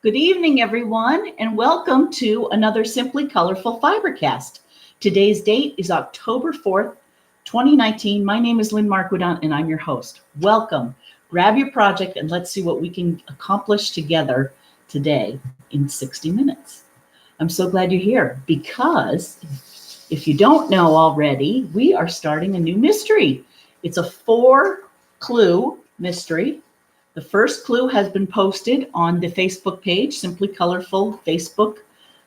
Good evening, everyone, and welcome to another Simply Colorful FiberCast. Today's date is October 4th, 2019. My name is Lynn Marquidon, and I'm your host. Welcome. Grab your project, and let's see what we can accomplish together today in 60 minutes. I'm so glad you're here because if you don't know already, we are starting a new mystery. It's a 4-clue mystery. The first clue has been posted on the Facebook page, Simply Colorful Facebook.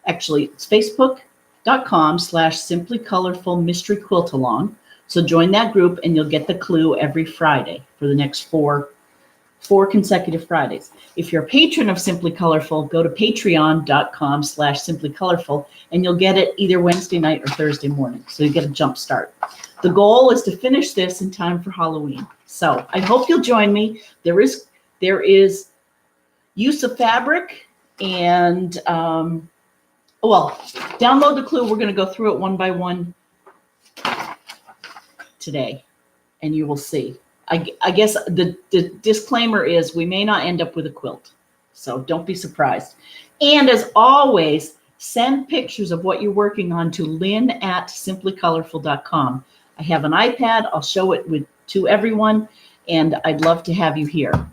Actually, it's facebook.com/Simply Colorful Mystery Quilt Along. So join that group and you'll get the clue every Friday for the next four consecutive Fridays. If you're a patron of Simply Colorful, go to patreon.com/Simply Colorful and you'll get it either Wednesday night or Thursday morning. So you get a jump start. The goal is to finish this in time for Halloween. So I hope you'll join me. There is use of fabric and, download the clue. We're going to go through it one by one today, and you will see. I guess the disclaimer is we may not end up with a quilt, so don't be surprised. And as always, send pictures of what you're working on to lynn@simplycolorful.com. I have an iPad. I'll show it to everyone, and I'd love to have you here.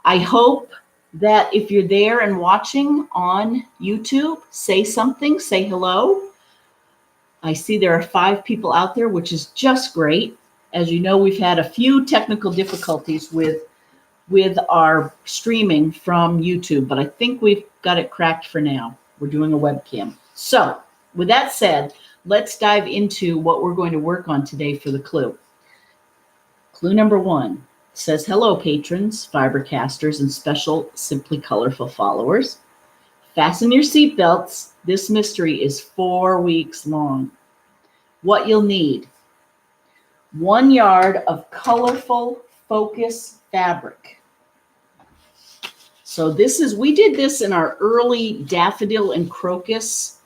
I hope that if you're there and watching on YouTube, say something, say hello. I see there are 5 people out there, which is just great. As you know, we've had a few technical difficulties with our streaming from YouTube, but I think we've got it cracked for now. We're doing a webcam. So with that said, let's dive into what we're going to work on today for the clue. Clue number 1. Says, hello, patrons, Fibercasters, and special Simply Colorful followers. Fasten your seatbelts. This mystery is 4 weeks long. What you'll need: 1 yard of colorful focus fabric. So we did this in our early daffodil and crocus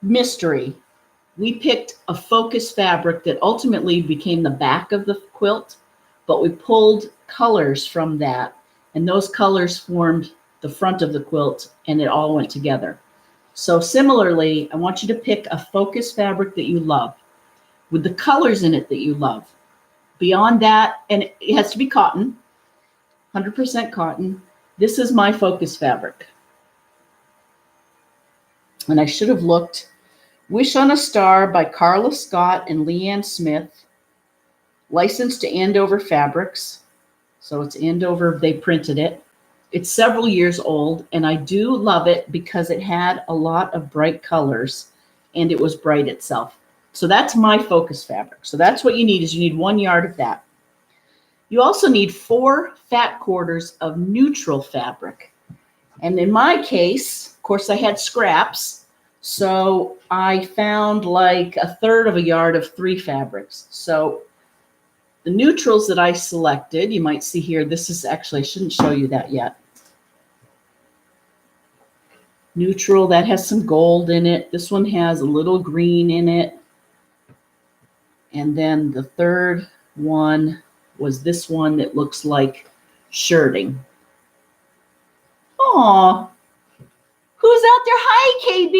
mystery. We picked a focus fabric that ultimately became the back of the quilt, but we pulled colors from that, and those colors formed the front of the quilt, and it all went together. So similarly, I want you to pick a focus fabric that you love, with the colors in it that you love. Beyond that, and it has to be cotton, 100% cotton. This is my focus fabric. And I should have looked. Wish on a Star by Carla Scott and Leanne Smith, licensed to Andover Fabrics. So it's Andover, they printed it. It's several years old, and I do love it because it had a lot of bright colors, and it was bright itself. So that's my focus fabric. So that's what you need, is you need 1 yard of that. You also need 4 fat quarters of neutral fabric. And in my case, of course, I had scraps. So I found like 1/3 of a yard of 3 fabrics. So the neutrals that I selected, you might see here, this is actually, I shouldn't show you that yet. Neutral, that has some gold in it. This one has a little green in it. And then the third one was this one that looks like shirting. Aw. Who's out there? Hi, KB.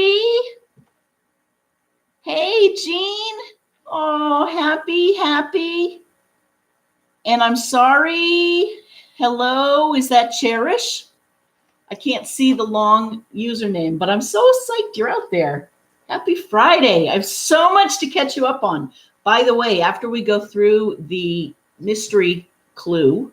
Hey, Jean. Oh, happy. And I'm sorry. Hello, is that Cherish? I can't see the long username, but I'm so psyched you're out there. Happy Friday. I have so much to catch you up on. By the way, after we go through the mystery clue,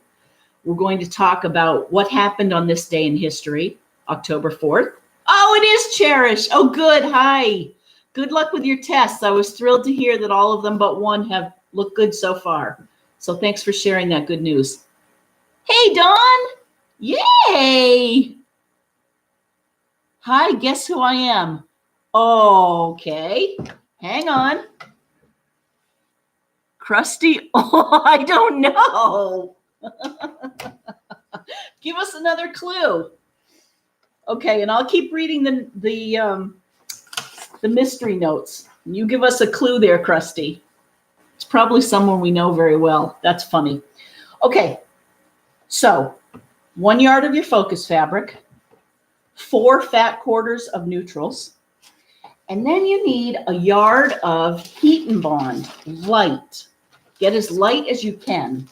we're going to talk about what happened on this day in history, October 4th. Oh, it is Cherish. Oh, good. Hi. Good luck with your tests. I was thrilled to hear that all of them but one have looked good so far. So thanks for sharing that good news. Hey, Dawn. Yay. Hi, guess who I am? Okay. Hang on. Krusty. Oh, I don't know. Give us another clue. Okay, and I'll keep reading the mystery notes. You give us a clue there, Krusty. It's probably someone we know very well. That's funny. Okay, so 1 yard of your focus fabric, 4 fat quarters of neutrals, and then you need a yard of heat and bond, light. Get as light as you can.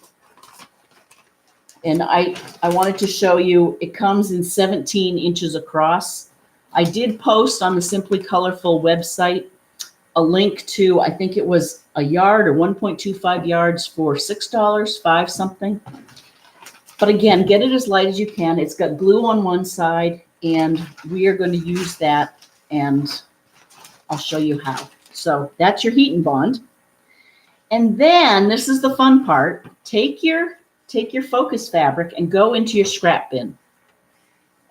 And I wanted to show you, it comes in 17 inches across. I did post on the Simply Colorful website a link to, I think it was a yard or 1.25 yards for $6, 5 something. But again, get it as light as you can. It's got glue on one side, and we are going to use that, and I'll show you how. So that's your heat and bond. And then this is the fun part. Take your focus fabric and go into your scrap bin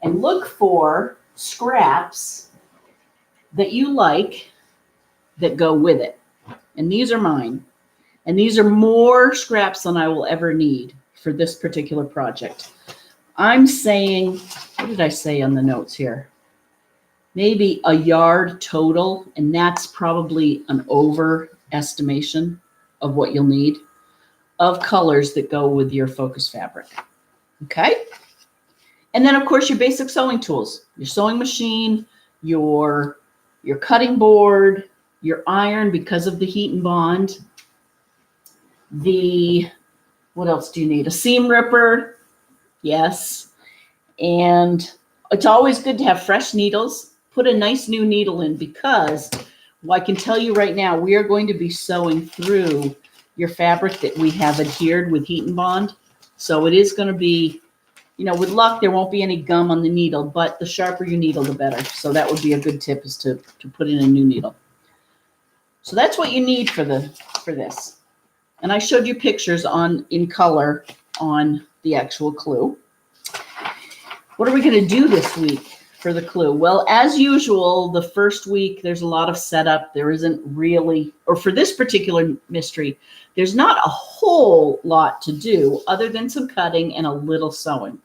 and look for scraps that you like that go with it. And these are mine. And these are more scraps than I will ever need for this particular project. I'm saying, what did I say on the notes here? Maybe a yard total, and that's probably an overestimation of what you'll need of colors that go with your focus fabric. Okay? And then, of course, your basic sewing tools, your sewing machine, your cutting board, your iron because of the heat and bond. What else do you need? A seam ripper. Yes. And it's always good to have fresh needles. Put a nice new needle in because, well, I can tell you right now, we are going to be sewing through your fabric that we have adhered with heat and bond. So it is going to be, with luck, there won't be any gum on the needle, but the sharper your needle, the better. So that would be a good tip, is to put in a new needle. So that's what you need for this. And I showed you pictures in color on the actual clue. What are we going to do this week for the clue? Well, as usual, the first week, there's a lot of setup. There isn't really, or for this particular mystery, there's not a whole lot to do other than some cutting and a little sewing.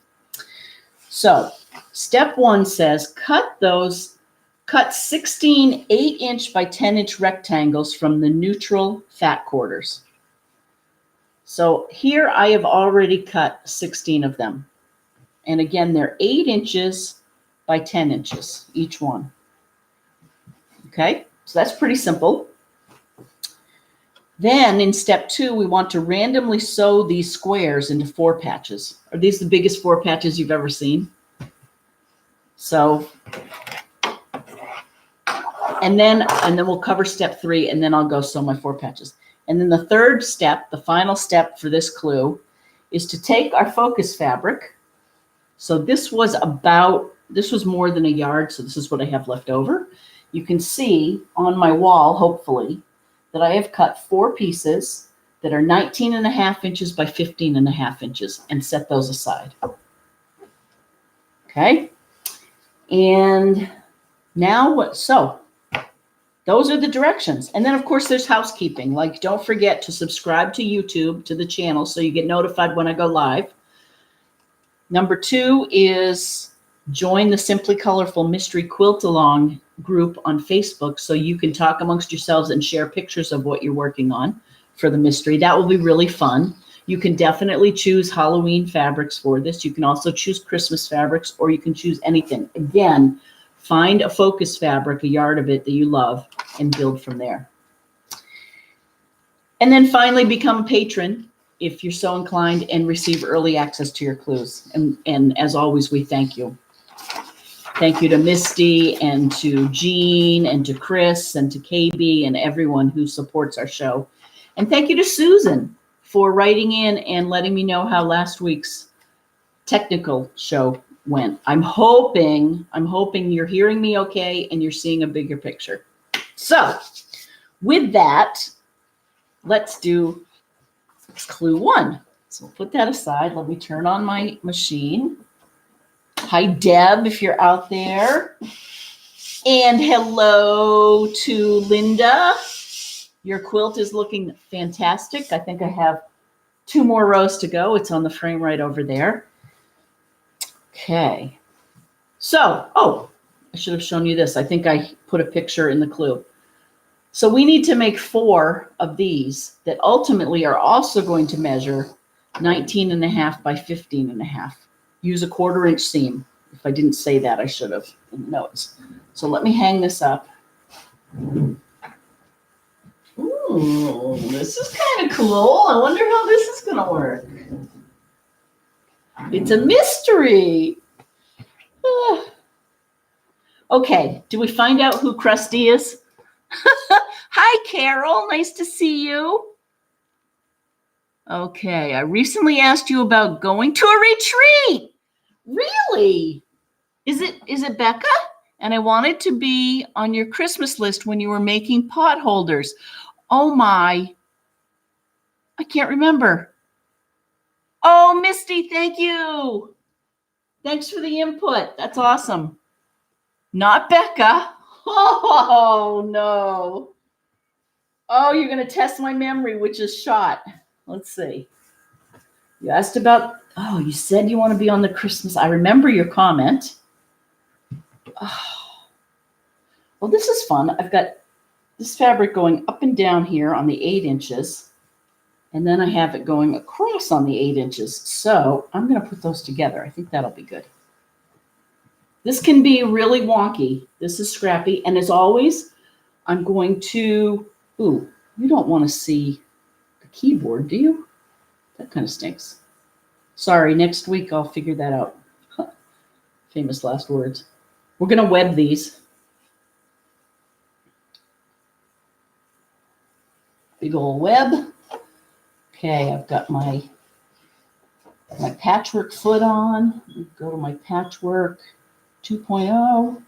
So step 1 says, cut 16 8-inch by 10-inch rectangles from the neutral fat quarters. So here I have already cut 16 of them. And again, they're 8 inches by 10 inches, each one. Okay, so that's pretty simple. Then in step 2, we want to randomly sew these squares into 4 patches. Are these the biggest 4 patches you've ever seen? So, and then we'll cover step 3, and then I'll go sew my 4 patches. And then the third step, the final step for this clue, is to take our focus fabric. So this was more than a yard, so this is what I have left over. You can see on my wall, hopefully, that I have cut 4 pieces that are 19.5 inches by 15.5 inches and set those aside. Okay. And now what? So those are the directions. And then, of course, there's housekeeping. Like, don't forget to subscribe to YouTube, to the channel, so you get notified when I go live. Number 2 is join the Simply Colorful Mystery Quilt Along group on Facebook so you can talk amongst yourselves and share pictures of what you're working on for the mystery. That will be really fun. You can definitely choose Halloween fabrics for this. You can also choose Christmas fabrics, or you can choose anything. Again, find a focus fabric, a yard of it that you love, and build from there. And then finally, become a patron if you're so inclined and receive early access to your clues. And as always, we thank you. Thank you to Misty and to Jean and to Chris and to KB and everyone who supports our show. And thank you to Susan for writing in and letting me know how last week's technical show went. I'm hoping you're hearing me okay and you're seeing a bigger picture. So with that, let's do clue 1. So we'll put that aside. Let me turn on my machine. Hi, Deb, if you're out there. And hello to Linda. Your quilt is looking fantastic. I think I have 2 more rows to go. It's on the frame right over there. Okay. So, I should have shown you this. I think I put a picture in the clue. So we need to make 4 of these that ultimately are also going to measure 19.5 by 15.5. use a 1/4 inch seam. If I didn't say that, I should have in the notes. So let me hang this up. Ooh, this is kind of cool. I wonder how this is going to work. It's a mystery. Okay, do we find out who Krusty is? Hi, Carol. Nice to see you. Okay, I recently asked you about going to a retreat. Really? Is it Becca? And I wanted to be on your Christmas list when you were making pot holders. Oh my. I can't remember. Oh, Misty, thank you. Thanks for the input. That's awesome. Not Becca. Oh, no. Oh, you're going to test my memory, which is shot. Let's see. You asked about, you said you want to be on the Christmas. I remember your comment. Oh. Well, this is fun. I've got this fabric going up and down here on the 8 inches. And then I have it going across on the 8 inches. So I'm going to put those together. I think that'll be good. This can be really wonky. This is scrappy. And as always, I'm going to, you don't want to see the keyboard, do you? That kind of stinks. Sorry, next week I'll figure that out. Famous last words. We're going to web these. Big old web. Okay, I've got my patchwork foot on. Go to my patchwork 2.0.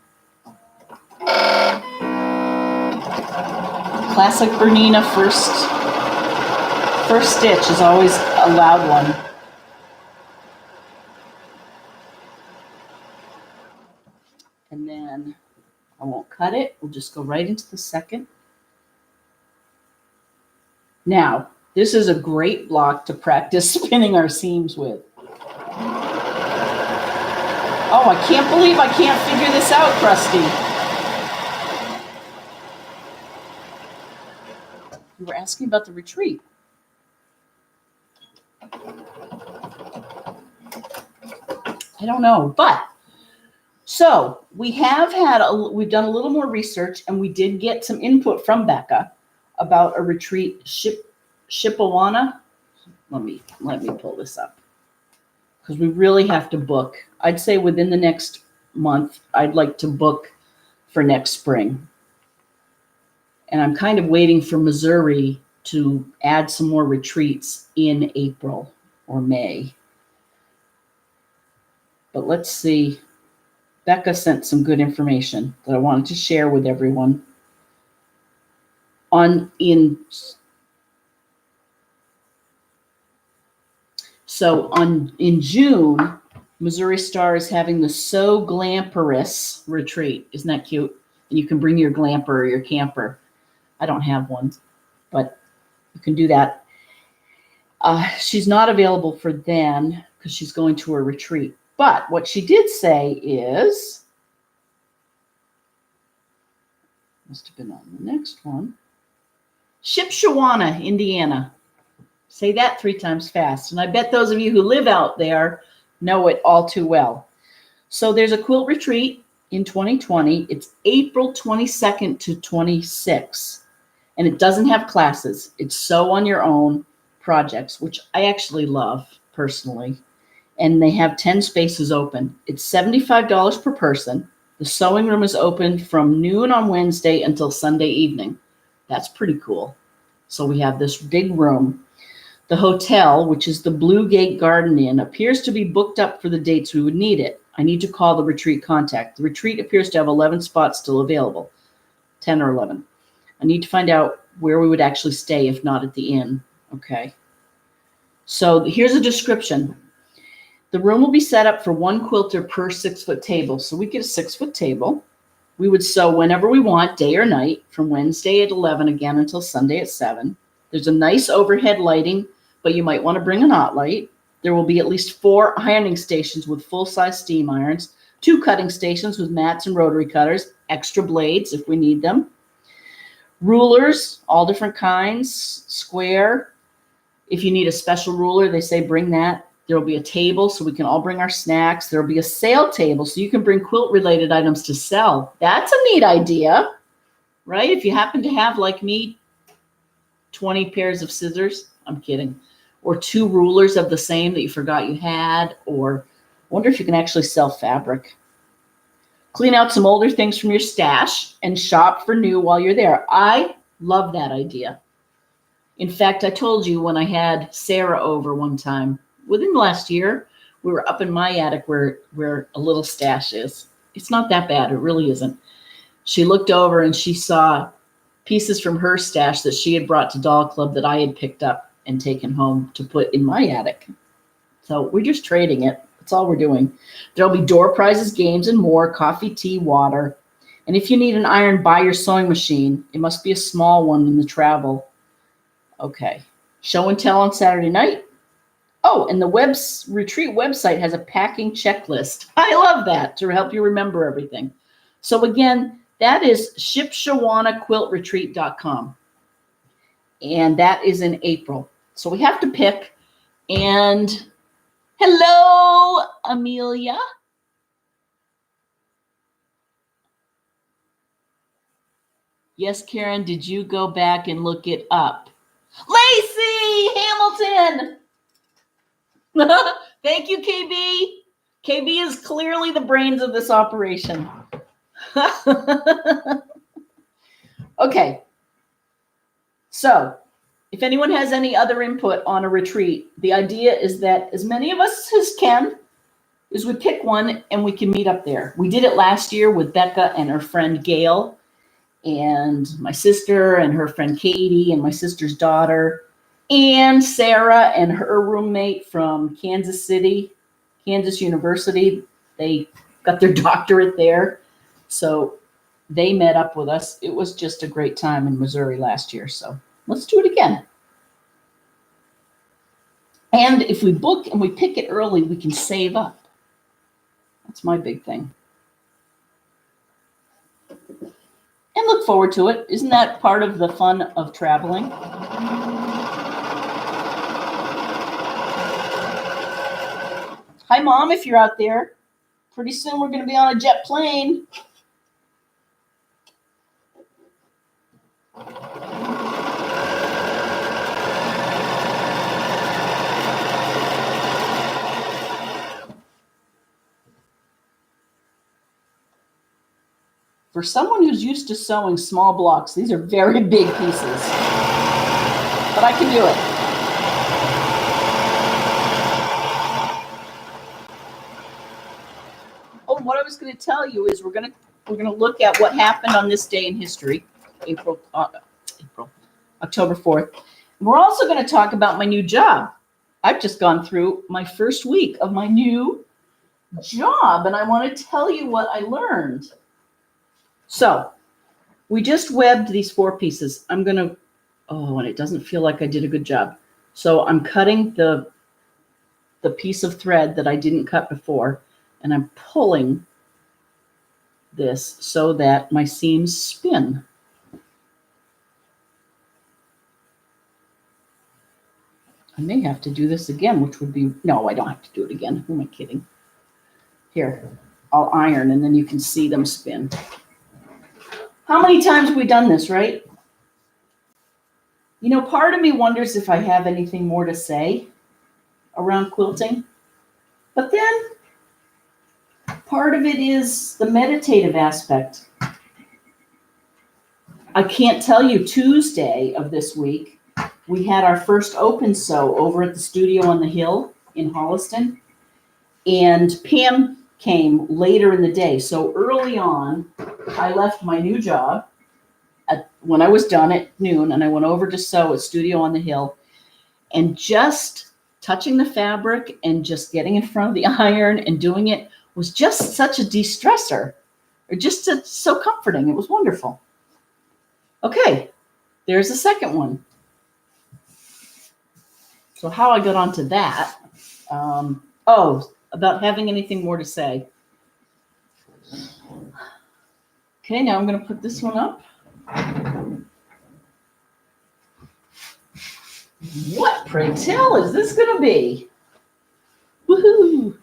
Classic Bernina first stitch is always a loud one. And then I won't cut it. We'll just go right into the second. Now, this is a great block to practice spinning our seams with. Oh, I can't believe I can't figure this out, Krusty. You were asking about the retreat. I don't know, but so we've done a little more research, and we did get some input from Becca about a retreat, Shippawana. Let me pull this up because we really have to book. I'd say within the next month, I'd like to book for next spring. And I'm kind of waiting for Missouri to add some more retreats in April or May. But let's see. Becca sent some good information that I wanted to share with everyone. In June, Missouri Star is having the So Glamperous retreat. Isn't that cute? And you can bring your glamper or your camper. I don't have one, but you can do that. She's not available for then because she's going to a retreat. But what she did say is, must have been on the next one, Shipshewana, Indiana. Say that 3 times fast. And I bet those of you who live out there know it all too well. So there's a quilt retreat in 2020. It's April 22nd to 26th. And it doesn't have classes. It's sew on your own projects, which I actually love personally. And they have 10 spaces open. It's $75 per person. The sewing room is open from noon on Wednesday until Sunday evening. That's pretty cool. So we have this big room. The hotel, which is the Blue Gate Garden Inn, appears to be booked up for the dates we would need it. I need to call the retreat contact. The retreat appears to have 11 spots still available, 10 or 11. I need to find out where we would actually stay if not at the inn. Okay. So here's a description. The room will be set up for 1 quilter per 6-foot table. So we get a 6-foot table. We would sew whenever we want, day or night, from Wednesday at 11 again until Sunday at 7. There's a nice overhead lighting, but you might want to bring a knot light. There will be at least 4 ironing stations with full-size steam irons, 2 cutting stations with mats and rotary cutters, extra blades if we need them, rulers, all different kinds, square. If you need a special ruler, they say bring that. There will be a table so we can all bring our snacks. There will be a sale table so you can bring quilt-related items to sell. That's a neat idea, right? If you happen to have, like me, 20 pairs of scissors, I'm kidding, or 2 rulers of the same that you forgot you had, or I wonder if you can actually sell fabric. Clean out some older things from your stash and shop for new while you're there. I love that idea. In fact, I told you when I had Sarah over one time, within the last year, we were up in my attic where a little stash is. It's not that bad. It really isn't. She looked over and she saw pieces from her stash that she had brought to Doll Club that I had picked up and taken home to put in my attic. So we're just trading it. That's all we're doing. There'll be door prizes, games, and more, coffee, tea, water. And if you need an iron, buy your sewing machine. It must be a small one in the travel. Okay. Show and tell on Saturday night. Oh, and the retreat website has a packing checklist. I love that, to help you remember everything. So again, that is shipshawanaquiltretreat.com. And that is in April. So we have to pick. And hello, Amelia. Yes, Karen, did you go back and look it up? Lacey Hamilton. Thank you, KB. KB is clearly the brains of this operation. Okay. So, if anyone has any other input on a retreat, the idea is that as many of us as can, is we pick one and we can meet up there. We did it last year with Becca and her friend Gail, and my sister and her friend Katie and my sister's daughter, and Sarah and her roommate from Kansas City, Kansas University. They got their doctorate there. So they met up with us. It was just a great time in Missouri last year. So let's do it again. And if we book and we pick it early, we can save up. That's my big thing. And look forward to it. Isn't that part of the fun of traveling? Hi, Mom, if you're out there. Pretty soon we're going to be on a jet plane. For someone who's used to sewing small blocks, these are very big pieces. But I can do it. Oh, what I was going to tell you is we're going to look at what happened on this day in history, October 4th. We're also going to talk about my new job. I've just gone through my first week of my new job, and I want to tell you what I learned. So we just webbed these 4 pieces. I'm going to, and it doesn't feel like I did a good job. So I'm cutting the piece of thread that I didn't cut before, and I'm pulling this so that my seams spin. I may have to do this again, which would be, no, I don't have to do it again. Who am I kidding? Here, I'll iron, and then you can see them spin. How many times have we done this, right? You know, part of me wonders if I have anything more to say around quilting. But then part of it is the meditative aspect. I can't tell you, Tuesday of this week, we had our first open sew over at the studio on the hill in Holliston. And Pam came later in the day. So early on, I left my new job when I was done at noon, and I went over to sew at Studio on the Hill, and just touching the fabric and just getting in front of the iron and doing it was just such a de-stressor, or just so comforting. It was wonderful. Okay, there's a second one. So how I got onto that, about having anything more to say. Okay, now I'm going to put this one up. What, pray tell, is this going to be? Woohoo!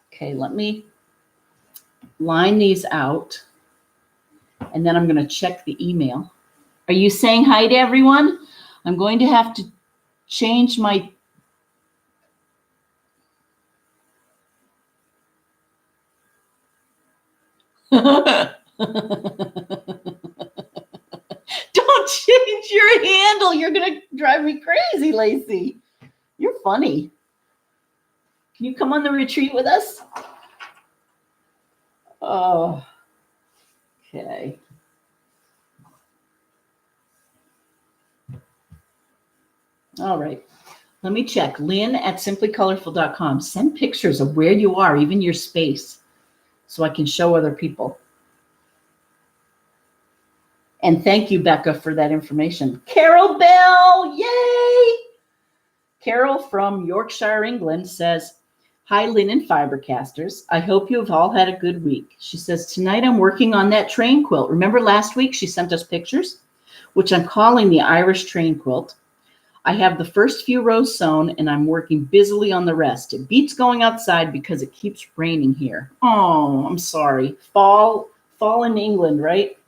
Okay, let me line these out, and then I'm going to check the email. Are you saying hi to everyone? I'm going to have to change my... Don't change your handle. You're going to drive me crazy, Lacey. You're funny. Can you come on the retreat with us? Oh, okay. All right. Let me check. Lynn at simplycolorful.com. Send pictures of where you are, even your space, so I can show other people. And thank you, Becca, for that information. Carol Bell, yay! Carol from Yorkshire, England says, hi, Lynn and Fibercasters. I hope you have all had a good week. She says, tonight I'm working on that train quilt. Remember last week she sent us pictures, which I'm calling the Irish train quilt. I have the first few rows sewn and I'm working busily on the rest. It beats going outside because it keeps raining here. Oh, I'm sorry. Fall in England, right?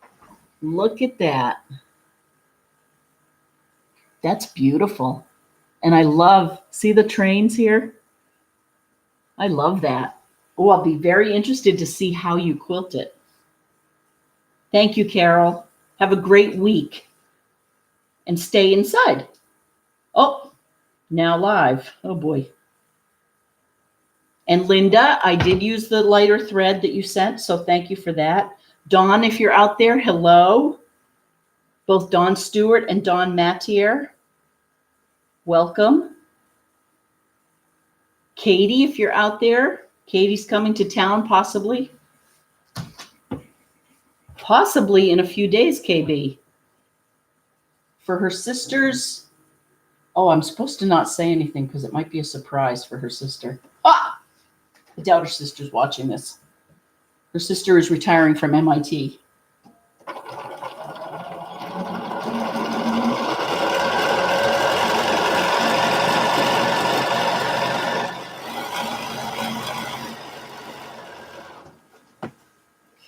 Look at that. That's beautiful. And I love, see the trains here? I love that. Oh, I'll be very interested to see how you quilt it. Thank you, Carol. Have a great week. And stay inside. Oh, now live. Oh, boy. And Linda, I did use the lighter thread that you sent, so thank you for that. Dawn, if you're out there, hello. Both Dawn Stewart and Dawn Mattier, welcome. Katie, if you're out there, Katie's coming to town possibly. Possibly in a few days, KB. For her sister's, oh, I'm supposed to not say anything because it might be a surprise for her sister. Ah! I doubt her sister's watching this. Her sister is retiring from MIT.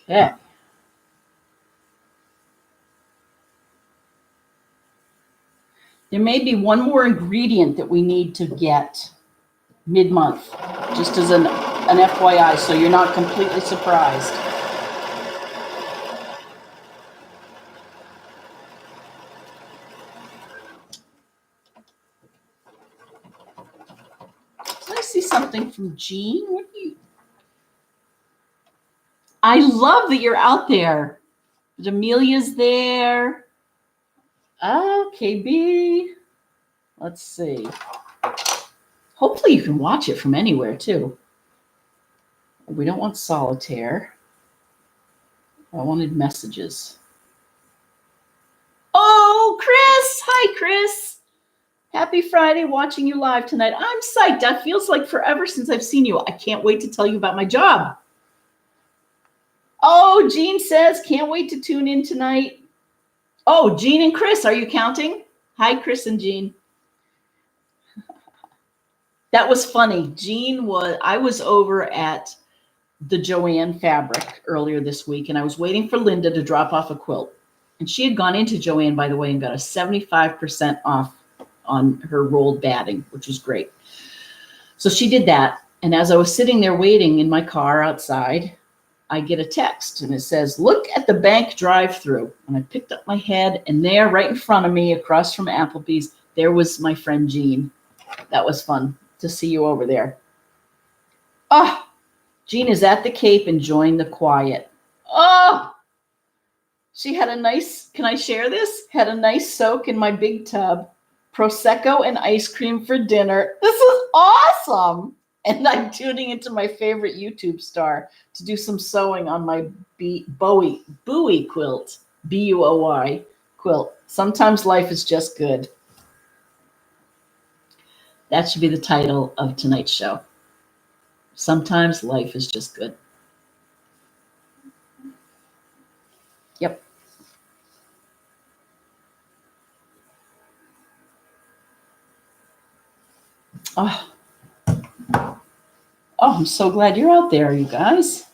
Okay. There may be one more ingredient that we need to get mid-month, just as an FYI, so you're not completely surprised. Did I see something from Jean? What do you... I love that you're out there. Amelia's there. KB. Let's see. Hopefully you can watch it from anywhere too. We don't want solitaire. I wanted messages. Oh, Chris. Hi, Chris. Happy Friday, watching you live tonight. I'm psyched. That feels like forever since I've seen you. I can't wait to tell you about my job. Oh, Jean says, can't wait to tune in tonight. Oh, Jean and Chris, are you counting? Hi, Chris and Jean. That was funny. I was over at the Joanne Fabric earlier this week, and I was waiting for Linda to drop off a quilt. And she had gone into Joanne, by the way, and got a 75% off on her rolled batting, which was great. So she did that. And as I was sitting there waiting in my car outside, I get a text and it says, look at the bank drive-through. And I picked up my head, and there right in front of me across from Applebee's, there was my friend Jean. That was fun to see you over there. Oh, Jean is at the Cape enjoying the quiet. Oh, she had a nice, can I share this? Had a nice soak in my big tub, Prosecco and ice cream for dinner. This is awesome. And I'm tuning into my favorite YouTube star to do some sewing on my Bowie quilt, B-U-O-Y quilt. Sometimes life is just good. That should be the title of tonight's show. Sometimes life is just good. Yep. Oh. Oh, I'm so glad you're out there, you guys.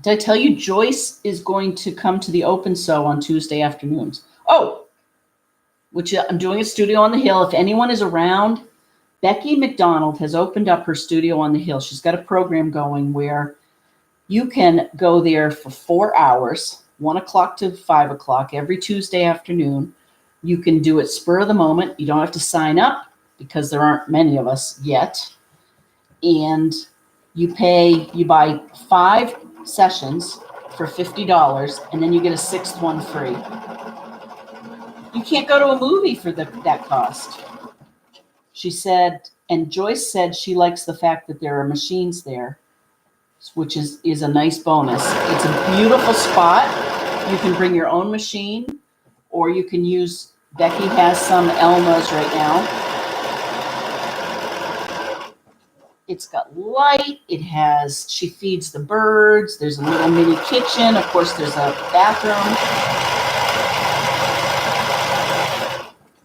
Did I tell you Joyce is going to come to the Open Sew on Tuesday afternoons? Oh, which I'm doing a studio on the hill. If anyone is around, Becky McDonald has opened up her studio on the hill. She's got a program going where you can go there for 4 hours, 1 o'clock to 5 o'clock every Tuesday afternoon. You can do it spur of the moment. You don't have to sign up because there aren't many of us yet. And you buy 5 sessions for $50, and then you get a 6th one free. You can't go to a movie for that cost. She said, and Joyce said she likes the fact that there are machines there, which is a nice bonus. It's a beautiful spot. You can bring your own machine, or you can use, Becky has some Elma's right now. It's got light. She feeds the birds. There's a little mini kitchen. Of course, there's a bathroom.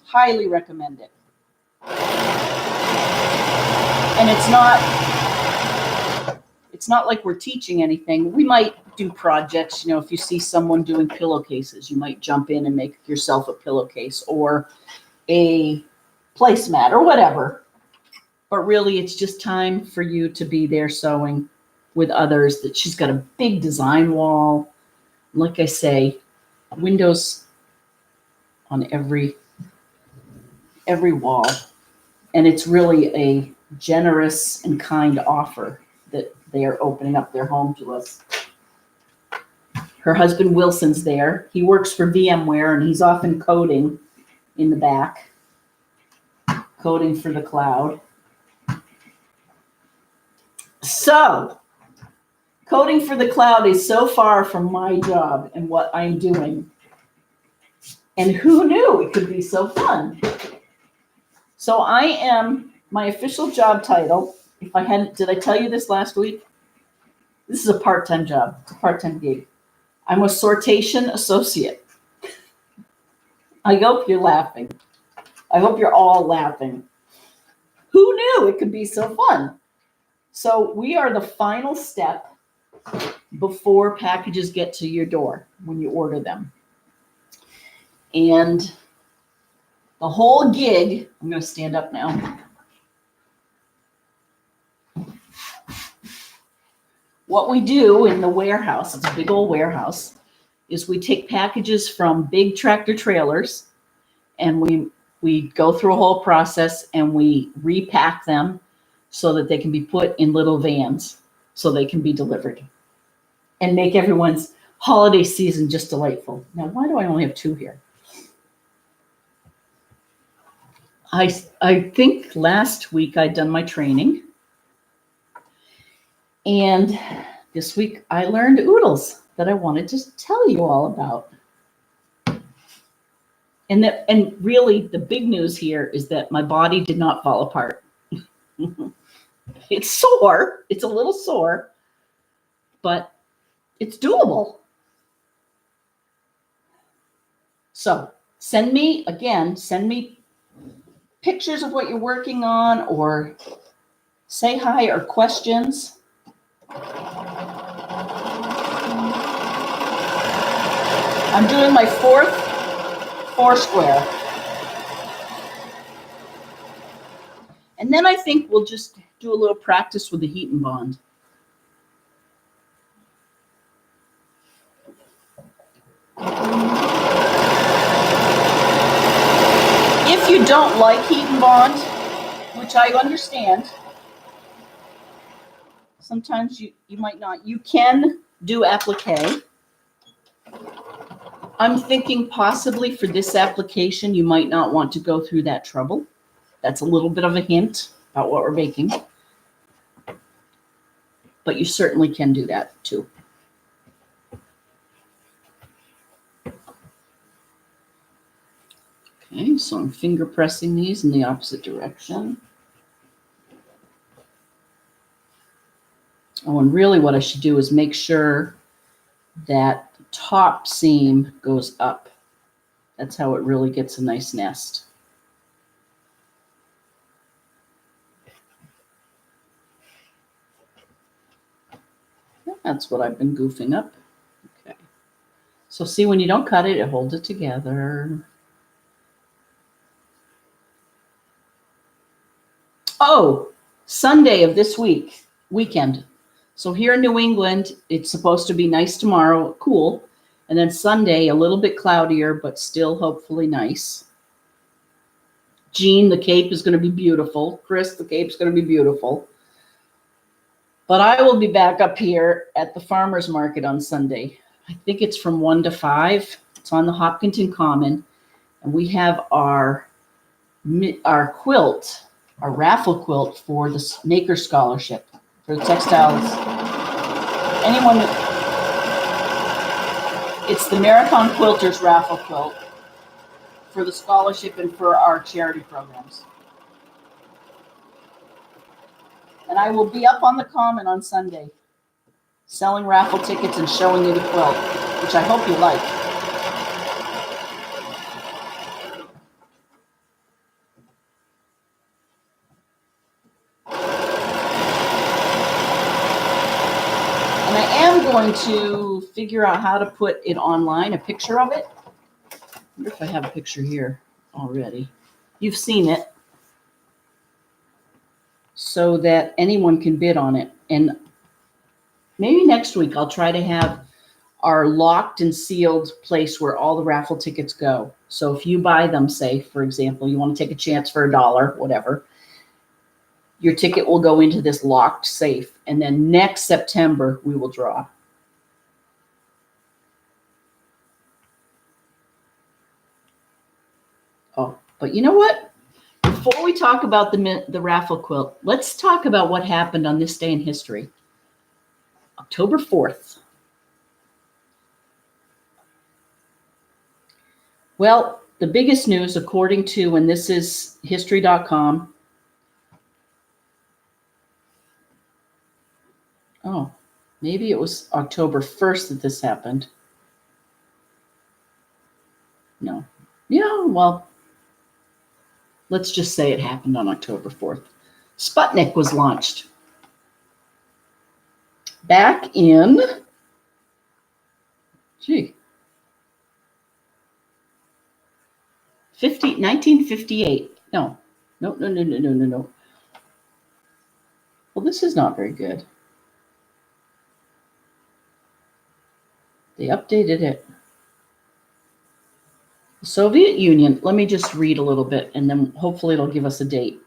Highly recommend it. And it's not like we're teaching anything. We might do projects. If you see someone doing pillowcases, you might jump in and make yourself a pillowcase or a placemat or whatever. But really, it's just time for you to be there sewing with others. That she's got a big design wall. Like I say, windows on every wall. And it's really a generous and kind offer that they are opening up their home to us. Her husband Wilson's there. He works for VMware, and he's often coding in the back, coding for the cloud. So, coding for the cloud is so far from my job and what I'm doing. And who knew it could be so fun? So my official job title, did I tell you this last week? This is a part-time job. It's a part-time gig. I'm a sortation associate. I hope you're laughing. I hope you're all laughing. Who knew it could be so fun? So we are the final step before packages get to your door when you order them. And the whole gig, I'm going to stand up now. What we do in the warehouse, it's a big old warehouse, is we take packages from big tractor trailers, and we go through a whole process, and we repack them so that they can be put in little vans so they can be delivered and make everyone's holiday season just delightful. Now, why do I only have 2 here? I think last week I'd done my training, and this week I learned oodles that I wanted to tell you all about. And really the big news here is that my body did not fall apart. It's sore. It's a little sore, but it's doable. So send me pictures of what you're working on, or say hi or questions. I'm doing my 4th 4-square. And then I think we'll just do a little practice with the heat and bond. If you don't like heat and bond, which I understand, sometimes you might not, you can do applique. I'm thinking possibly for this application, you might not want to go through that trouble. That's a little bit of a hint about what we're making. But you certainly can do that too. Okay, so I'm finger pressing these in the opposite direction. Oh, and really what I should do is make sure that the top seam goes up. That's how it really gets a nice nest. That's what I've been goofing up. Okay. So see, when you don't cut it, it holds it together. Oh, Sunday of this weekend. So here in New England, it's supposed to be nice tomorrow, cool. And then Sunday, a little bit cloudier, but still hopefully nice. Jean, the Cape is going to be beautiful. Chris, the Cape's going to be beautiful. But I will be back up here at the farmer's market on Sunday. I think it's from 1 to 5. It's on the Hopkinton Common. And we have our quilt, our raffle quilt for the Maker Scholarship, for the textiles. It's the Marathon Quilters raffle quilt for the scholarship and for our charity programs. And I will be up on the Common on Sunday, selling raffle tickets and showing you the quilt, which I hope you like. And I am going to figure out how to put it online, a picture of it. I wonder if I have a picture here already. You've seen it. So that anyone can bid on it. And maybe next week I'll try to have our locked and sealed place where all the raffle tickets go. So if you buy them, say, for example, you want to take a chance for $1, whatever, your ticket will go into this locked safe. And then next September, we will draw. Oh, but you know what? Before we talk about the raffle quilt, let's talk about what happened on this day in history. October 4th. Well, the biggest news, according to, and this is history.com. Oh, maybe it was October 1st that this happened. No. Yeah, well, let's just say it happened on October 4th. Sputnik was launched back in, 1958. No. Well, this is not very good. They updated it. The Soviet Union, let me just read a little bit and then hopefully it'll give us a date.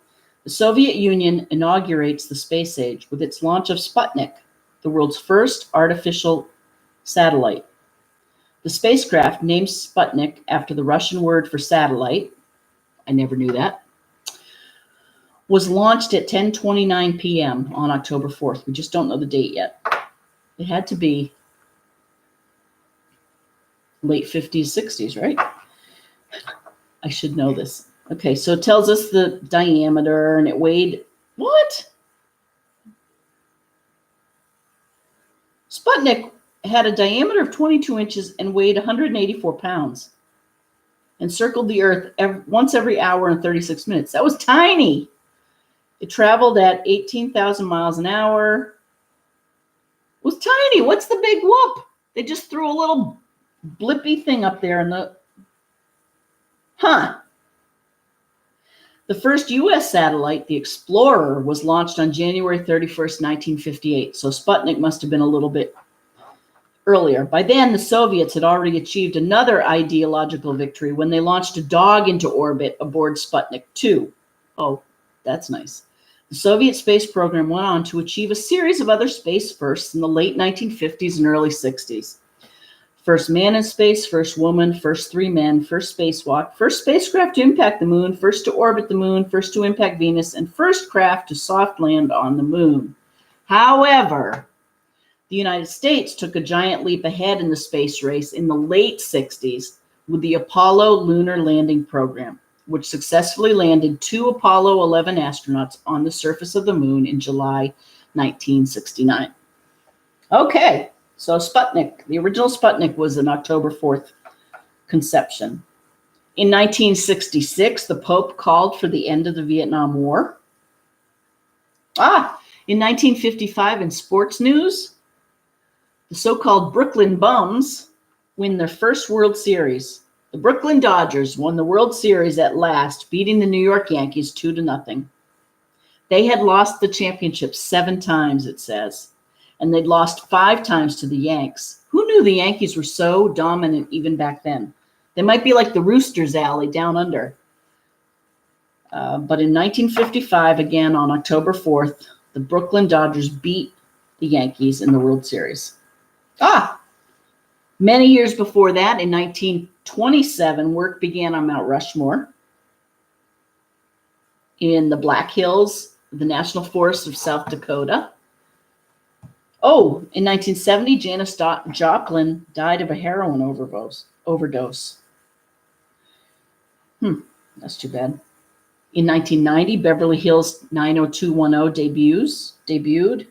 The Soviet Union inaugurates the space age with its launch of Sputnik, the world's first artificial satellite. The spacecraft, named Sputnik after the Russian word for satellite, I never knew that, was launched at 10:29 p.m. on October 4th. We just don't know the date yet. It had to be late 50s, 60s, right? I should know this. Okay, so it tells us the diameter, and it weighed, what? Sputnik had a diameter of 22 inches and weighed 184 pounds and circled the Earth once every hour and 36 minutes. That was tiny. It traveled at 18,000 miles an hour. It was tiny. What's the big whoop? They just threw a little blippy thing up there in the... The first U.S. satellite, the Explorer, was launched on January 31st, 1958. So Sputnik must have been a little bit earlier. By then, the Soviets had already achieved another ideological victory when they launched a dog into orbit aboard Sputnik 2. Oh, that's nice. The Soviet space program went on to achieve a series of other space firsts in the late 1950s and early 60s. First man in space, first woman, first 3 men, first spacewalk, first spacecraft to impact the moon, first to orbit the moon, first to impact Venus, and first craft to soft land on the moon. However, the United States took a giant leap ahead in the space race in the late 60s with the Apollo lunar landing program, which successfully landed 2 Apollo 11 astronauts on the surface of the moon in July 1969. Okay. So Sputnik, the original Sputnik, was an October 4th conception. In 1966, the Pope called for the end of the Vietnam War. In 1955, in sports news, The so-called Brooklyn Bums win their first World Series. The Brooklyn Dodgers won the World Series at last, beating the New York Yankees 2-0. They had lost the championship 7 times, it says, and they'd lost 5 times to the Yanks. Who knew the Yankees were so dominant even back then? They might be like the Roosters Alley down under. But in 1955, again on October 4th, the Brooklyn Dodgers beat the Yankees in the World Series. Many years before that, in 1927, work began on Mount Rushmore in the Black Hills, the National Forest of South Dakota. In 1970, Janis Joplin died of a heroin overdose. That's too bad. In 1990, Beverly Hills 90210 debuted.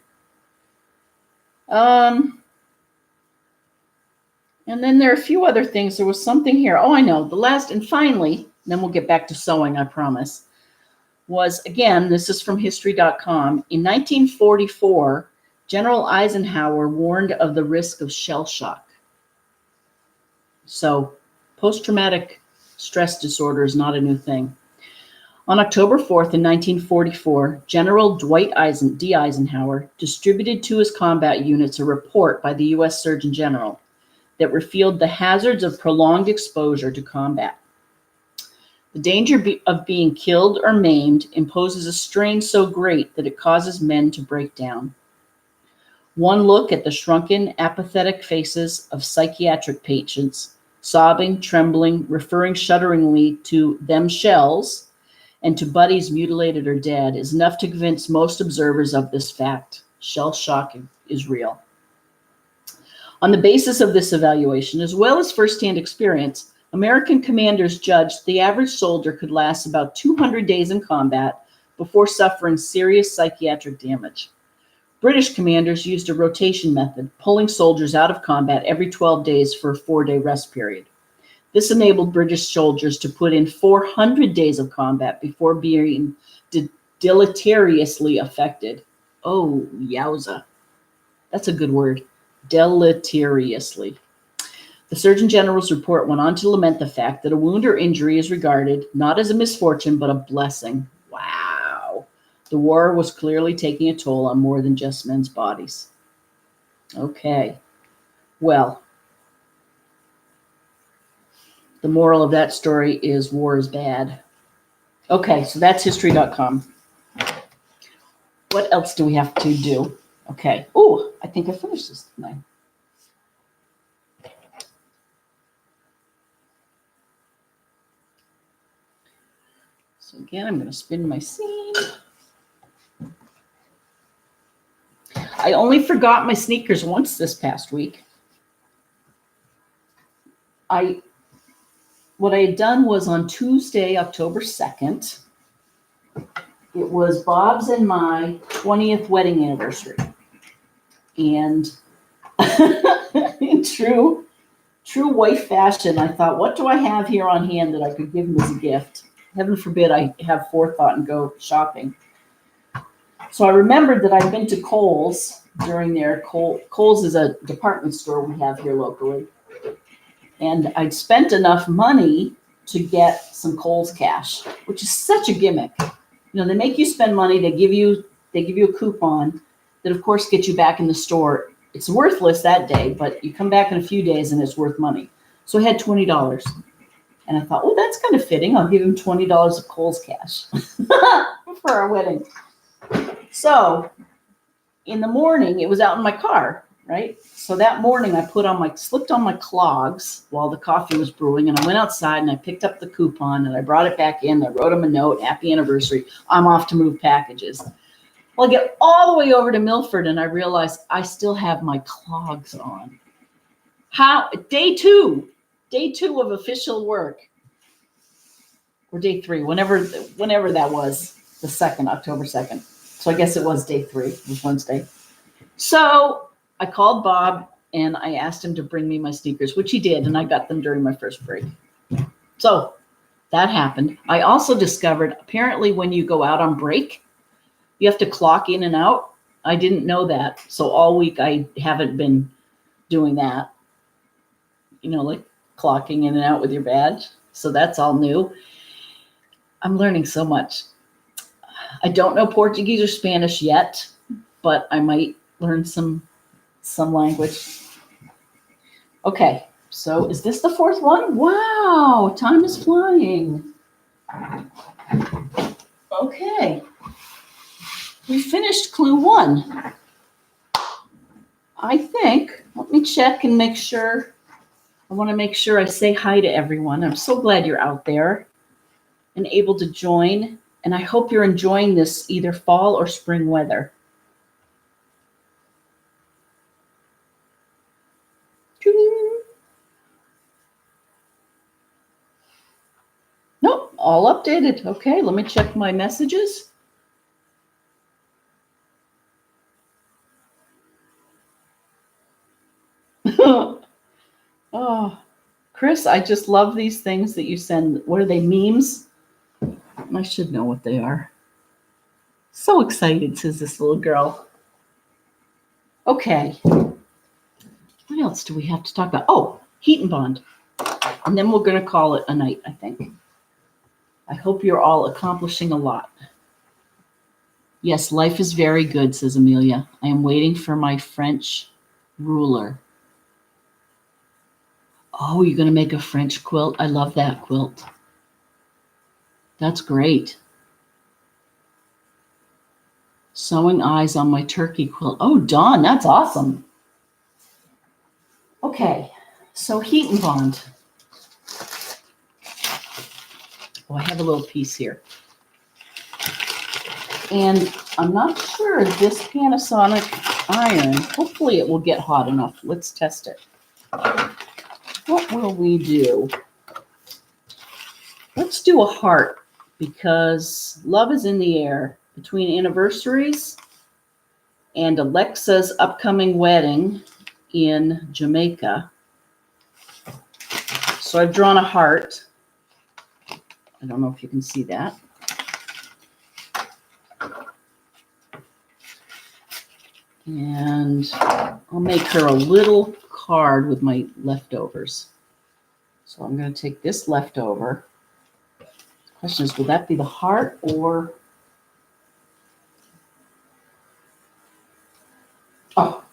And then there are a few other things. There was something here. I know. The last, and finally, then we'll get back to sewing, I promise, was, again, this is from history.com. In 1944, General Eisenhower warned of the risk of shell shock. So post-traumatic stress disorder is not a new thing. On October 4th in 1944, General Dwight D. Eisenhower distributed to his combat units a report by the U.S. Surgeon General that revealed the hazards of prolonged exposure to combat. The danger of being killed or maimed imposes a strain so great that it causes men to break down. One look at the shrunken, apathetic faces of psychiatric patients, sobbing, trembling, referring shudderingly to them shells and to buddies mutilated or dead, is enough to convince most observers of this fact. Shell shock is real. On the basis of this evaluation, as well as firsthand experience, American commanders judged the average soldier could last about 200 days in combat before suffering serious psychiatric damage. British commanders used a rotation method, pulling soldiers out of combat every 12 days for a 4-day rest period. This enabled British soldiers to put in 400 days of combat before being deleteriously affected. Oh, yowza. That's a good word. Deleteriously. The Surgeon General's report went on to lament the fact that a wound or injury is regarded not as a misfortune, but a blessing. Wow. The war was clearly taking a toll on more than just men's bodies. Okay. Well, the moral of that story is war is bad. Okay, so that's history.com. What else do we have to do? Okay. I think I finished this tonight. So again, I'm going to spin my seam. I only forgot my sneakers once this past week. What I had done was on Tuesday, October 2nd, it was Bob's and my 20th wedding anniversary. And in true wife fashion, I thought, what do I have here on hand that I could give him as a gift? Heaven forbid I have forethought and go shopping. So I remembered that I'd been to Kohl's during there. Kohl's is a department store we have here locally. And I'd spent enough money to get some Kohl's cash, which is such a gimmick. They make you spend money. They give you a coupon that, of course, gets you back in the store. It's worthless that day, but you come back in a few days and it's worth money. So I had $20. And I thought, that's kind of fitting. I'll give him $20 of Kohl's cash for our wedding. So in the morning, it was out in my car, right? So that morning I slipped on my clogs while the coffee was brewing, and I went outside and I picked up the coupon and I brought it back in. I wrote him a note, happy anniversary. I'm off to move packages. Well, I get all the way over to Milford and I realized I still have my clogs on. Day two of official work, or day 3, whenever that was, the 2nd, October 2nd. So I guess it was day 3, it was Wednesday. So I called Bob and I asked him to bring me my sneakers, which he did, and I got them during my first break. So that happened. I also discovered, apparently when you go out on break, you have to clock in and out. I didn't know that. So all week I haven't been doing that, like clocking in and out with your badge. So that's all new. I'm learning so much. I don't know Portuguese or Spanish yet, but I might learn some language. Okay, so is this the fourth one? Wow, time is flying. Okay, we finished clue 1. I think, let me check and make sure. I want to make sure I say hi to everyone. I'm so glad you're out there and able to join. And I hope you're enjoying this either fall or spring weather. Nope, all updated. Okay, let me check my messages. Oh, Chris, I just love these things that you send. What are they, memes? I should know what they are. So excited, says this little girl. Okay. What else do we have to talk about? Oh, heat and bond. And then we're going to call it a night, I think. I hope you're all accomplishing a lot. Yes, life is very good, says Amelia. I am waiting for my French ruler. Oh, you're going to make a French quilt? I love that quilt. That's great. Sewing eyes on my turkey quilt. Oh, Dawn, that's awesome. Okay, so heat and bond. Oh, I have a little piece here. And I'm not sure this Panasonic iron, hopefully it will get hot enough. Let's test it. What will we do? Let's do a heart because love is in the air between anniversaries and Alexa's upcoming wedding in Jamaica. So I've drawn a heart. I don't know if you can see that. And I'll make her a little card with my leftovers. So I'm going to take this leftover. The question is, will that be the heart or... Oh.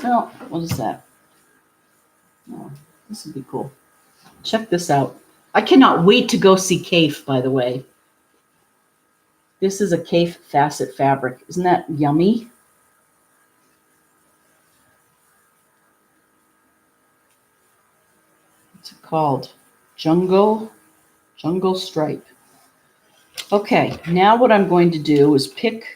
No, what is that? Oh, this would be cool. Check this out. I cannot wait to go see Cafe, by the way. This is a Cafe facet fabric. Isn't that yummy? What's it called? Jungle Stripe. Okay, now what I'm going to do is pick...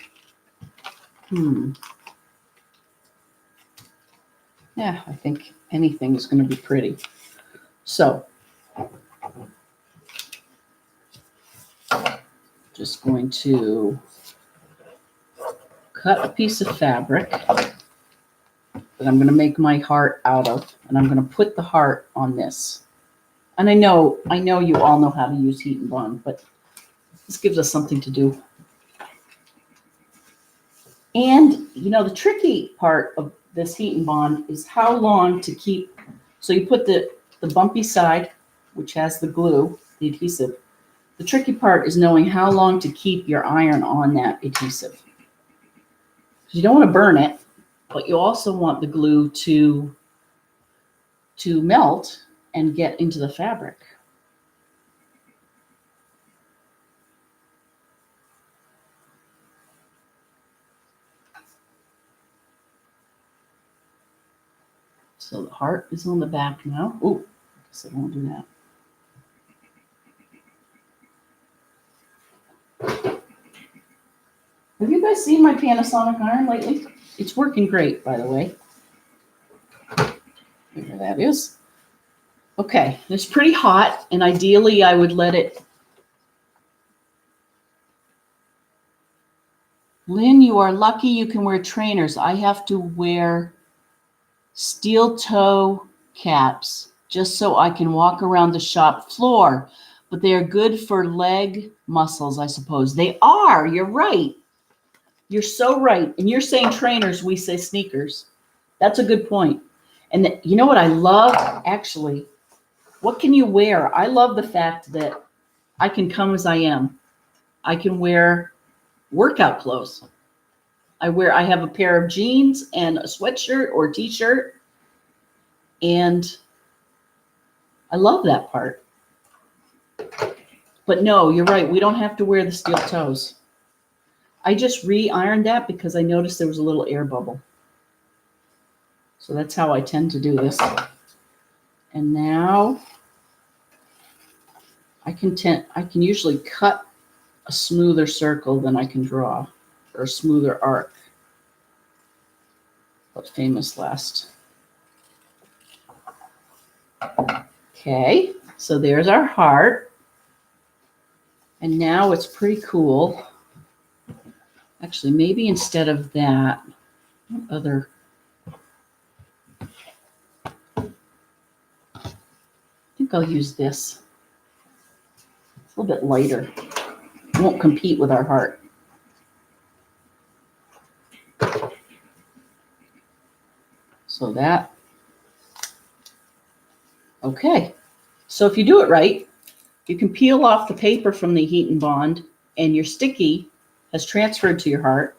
Yeah, I think anything is going to be pretty. So, just going to cut a piece of fabric that I'm going to make my heart out of, and I'm going to put the heart on this. And I know you all know how to use heat and bond, but this gives us something to do. And, the tricky part of this heat and bond is how long to keep. So you put the bumpy side, which has the glue, the adhesive. The tricky part is knowing how long to keep your iron on that adhesive. You don't want to burn it, but you also want the glue to melt and get into the fabric. So the heart is on the back now. Oh, I guess I won't do that. Have you guys seen my Panasonic iron lately? It's working great, by the way. There that is. Okay, it's pretty hot, and ideally I would let it... Lynn, you are lucky you can wear trainers. I have to wear steel toe caps just so I can walk around the shop floor, but they are good for leg muscles, I suppose. They are, you're right. You're so right. And you're saying trainers, we say sneakers. That's a good point. And you know what I love, actually? What can you wear? I love the fact that I can come as I am. I can wear workout clothes. I have a pair of jeans and a sweatshirt or t-shirt. And I love that part. But no, you're right. We don't have to wear the steel toes. I just re-ironed that because I noticed there was a little air bubble. So that's how I tend to do this. And now I can usually cut a smoother circle than I can draw, or a smoother arc. But famous last. Okay, so there's our heart. And now it's pretty cool. Actually, maybe instead of that, what other? I think I'll use this. It's a little bit lighter. It won't compete with our heart. So that. Okay. So if you do it right, you can peel off the paper from the heat and bond, and your sticky has transferred to your heart.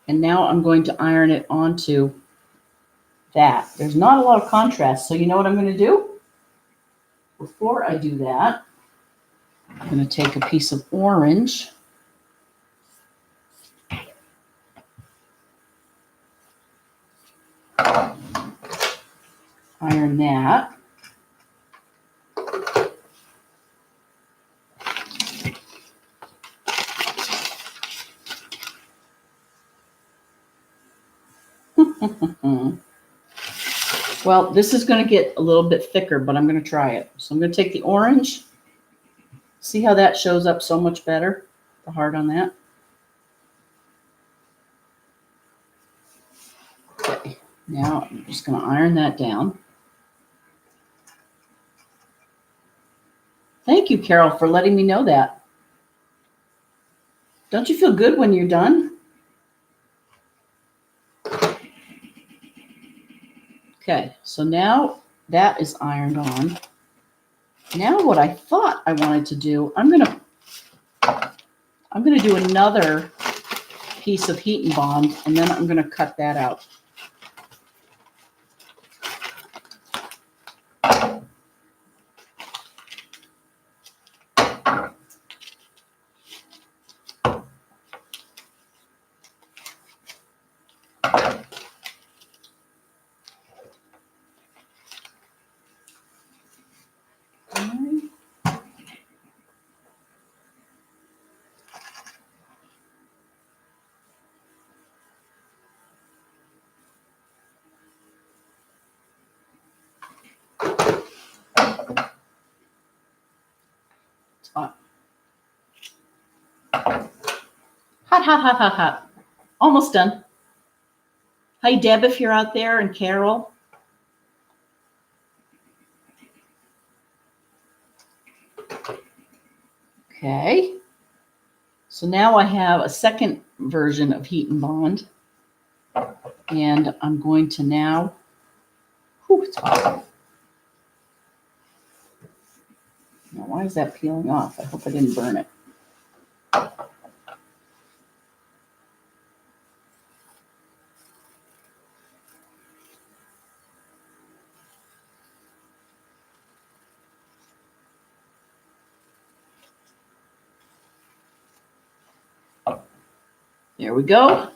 And now I'm going to iron it onto that. There's not a lot of contrast, so you know what I'm going to do? Before I do that, I'm going to take a piece of orange. Iron that. Well, this is going to get a little bit thicker, but I'm going to try it. So I'm going to take the orange. See how that shows up so much better? The heart on that. Okay, now I'm just going to iron that down. Thank you, Carol, for letting me know that. Don't you feel good when you're done? Okay, so now that is ironed on. Now what I thought I wanted to do, I'm gonna do another piece of heat and bond, and then I'm gonna cut that out. Hot. Hot, hot, hot, hot, hot. Almost done. Hi, Deb, if you're out there, and Carol. Okay. So now I have a second version of heat and bond. And I'm going to now, it's hot. Now, why is that peeling off? I hope I didn't burn it. There we go.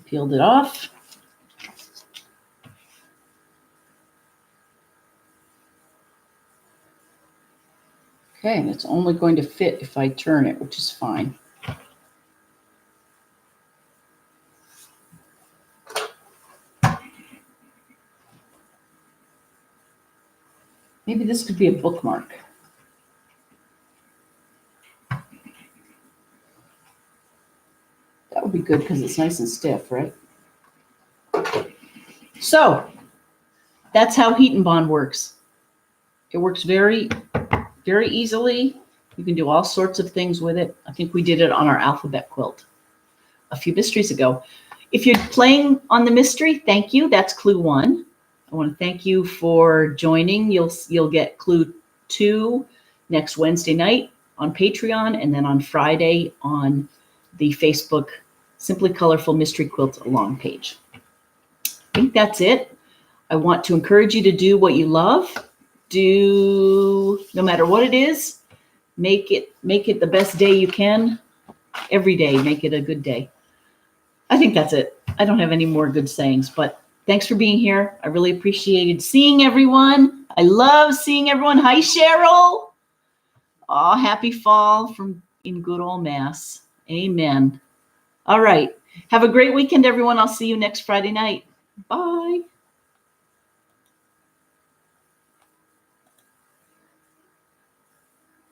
Peeled it off. Okay, and it's only going to fit if I turn it, which is fine. Maybe this could be a bookmark. That would be good because it's nice and stiff, right? So That's how heat and bond works. It works very, very easily. You can do all sorts of things with it. I think we did it on our alphabet quilt a few mysteries ago. If you're playing on the mystery, thank you. That's clue 1. I want to thank you for joining. You'll get clue 2 next Wednesday night on Patreon, and then on Friday on the Facebook Simply Colorful Mystery Quilt Along page. I think that's it. I want to encourage you to do what you love. Do, no matter what it is, make it the best day you can. Every day, make it a good day. I think that's it. I don't have any more good sayings, but thanks for being here. I really appreciated seeing everyone. I love seeing everyone. Hi, Cheryl. Oh, happy fall from in good old Mass. Amen. All right. Have a great weekend, everyone. I'll see you next Friday night. Bye.